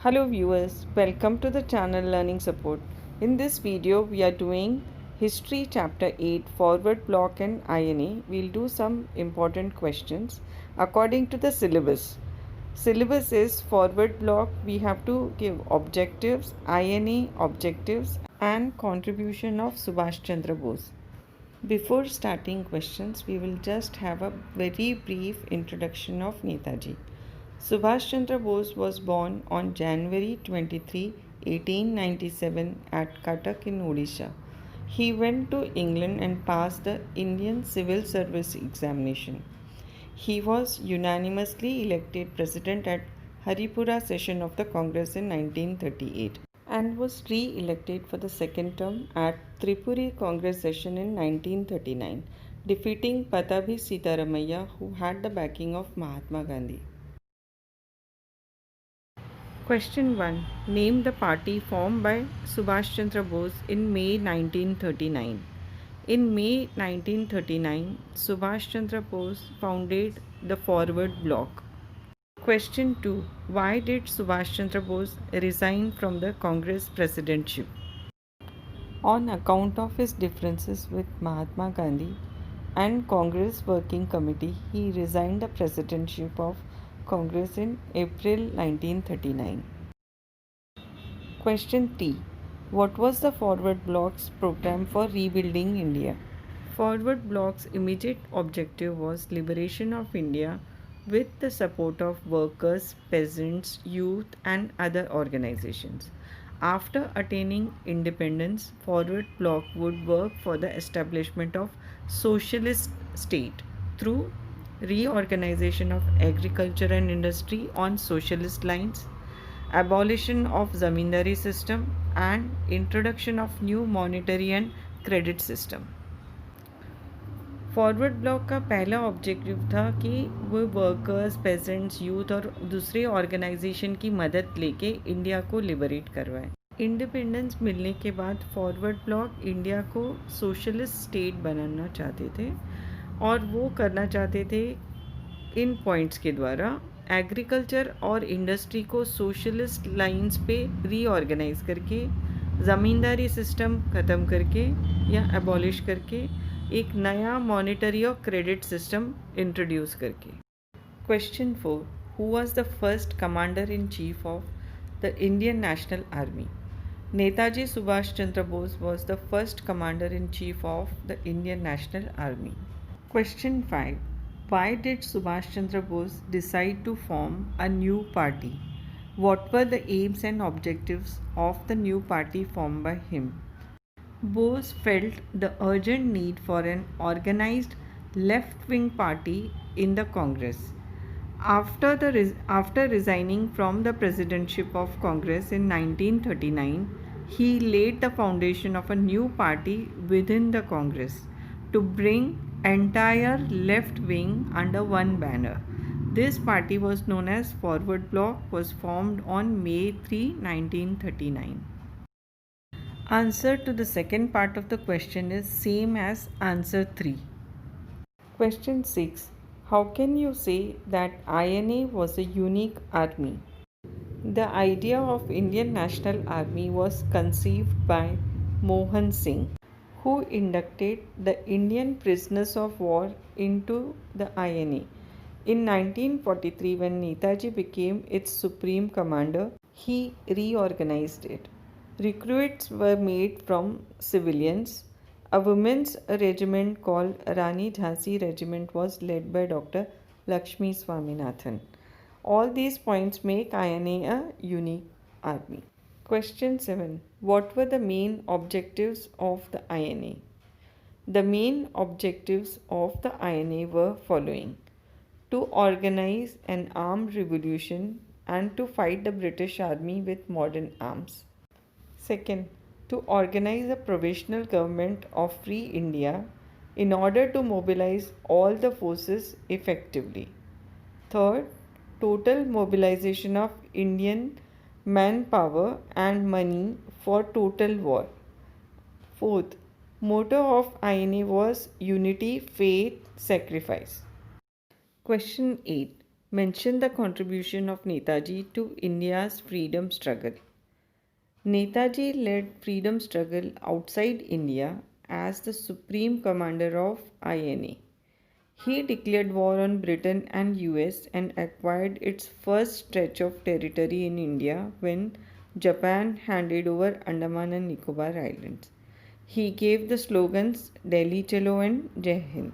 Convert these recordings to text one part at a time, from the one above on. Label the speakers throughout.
Speaker 1: Hello viewers, welcome to the channel Learning Support. In this video we are doing History Chapter 8 Forward Block and INA. We'll do some important questions according to the syllabus. Syllabus is Forward Block, we have to give objectives, INA objectives and contribution of Subhash Chandra Bose. Before starting questions, we will just have a very brief introduction of Netaji. Subhash Chandra Bose was born on January 23, 1897 at Cuttack in Odisha. He went to England and passed the Indian Civil Service examination. He was unanimously elected president at Haripura session of the Congress in 1938 and was re-elected for the second term at Tripuri Congress session in 1939, defeating Pattabhi Sitaramaiah, who had the backing of Mahatma Gandhi. Question 1. Name the party formed by Subhash Chandra Bose in May 1939. In May 1939, Subhash Chandra Bose founded the Forward Bloc. Question 2. Why did Subhash Chandra Bose resign from the Congress presidentship? On account of his differences with Mahatma Gandhi and Congress Working Committee, he resigned the presidentship of Congress in April 1939. Question 3. What was the Forward Bloc's program for rebuilding India? Forward Bloc's immediate objective was liberation of India with the support of workers, peasants, youth, and other organizations. After attaining independence, Forward Bloc would work for the establishment of socialist state through reorganization of agriculture and industry on socialist lines, abolition of zamindari system and introduction of new monetary and credit system. Forward block का पहला objective था कि वो workers, pageants, youth और दूसरे organisation की मदद लेके इंडिया को लिबरेट करवाए. इंडिपेंडेंस मिलने के बाद फॉरवर्ड ब्लॉक इंडिया को सोशलिस्ट स्टेट बनाना चाहते थे और वो करना चाहते थे इन पॉइंट्स के द्वारा एग्रीकल्चर और इंडस्ट्री को सोशलिस्ट लाइंस पे रीऑर्गेनाइज करके, ज़मींदारी सिस्टम ख़त्म करके या एबॉलिश करके एक नया मॉनेटरी और क्रेडिट सिस्टम इंट्रोड्यूस करके. Question 4. Who was the first commander in chief of the Indian national army? Netaji Subhash Chandra Bose was the first commander in chief of the Indian National Army. Question 5. Why did Subhash Chandra Bose decide to form a new party? What were the aims and objectives of the new party formed by him? Bose felt the urgent need for an organized left-wing party in the Congress. After resigning from the presidentship of Congress in 1939, he laid the foundation of a new party within the Congress to bring entire left wing under one banner. This party was known as Forward Bloc, was formed on May 3, 1939. Answer to the second part of the question is same as answer 3. Question 6. How can you say that INA was a unique army? The idea of Indian National Army was conceived by Mohan Singh, who inducted the Indian prisoners of war into the INA. In 1943, when Netaji became its supreme commander, he reorganized it. Recruits were made from civilians. A women's regiment called Rani Jhansi Regiment was led by Dr. Lakshmi Swaminathan. All these points make INA a unique army. Question 7. What were the main objectives of the INA? The main objectives of the INA were following: to organize an armed revolution and to fight the British Army with modern arms. Second, to organize a provisional government of free India in order to mobilize all the forces effectively. Third, total mobilization of Indian manpower and money for total war. Fourth, motto of INA was unity, faith, sacrifice. Question 8. mention the contribution of Netaji to India's freedom struggle. Netaji led freedom struggle outside India as the supreme commander of INA. He declared war on Britain and US and acquired its first stretch of territory in India when Japan handed over Andaman and Nicobar Islands. He gave the slogans Delhi Chalo and Jai Hind.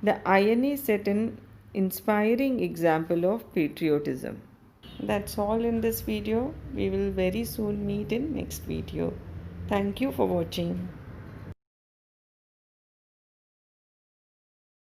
Speaker 1: The INA set an inspiring example of patriotism. That's all in this video. We will very soon meet in next video. Thank you for watching.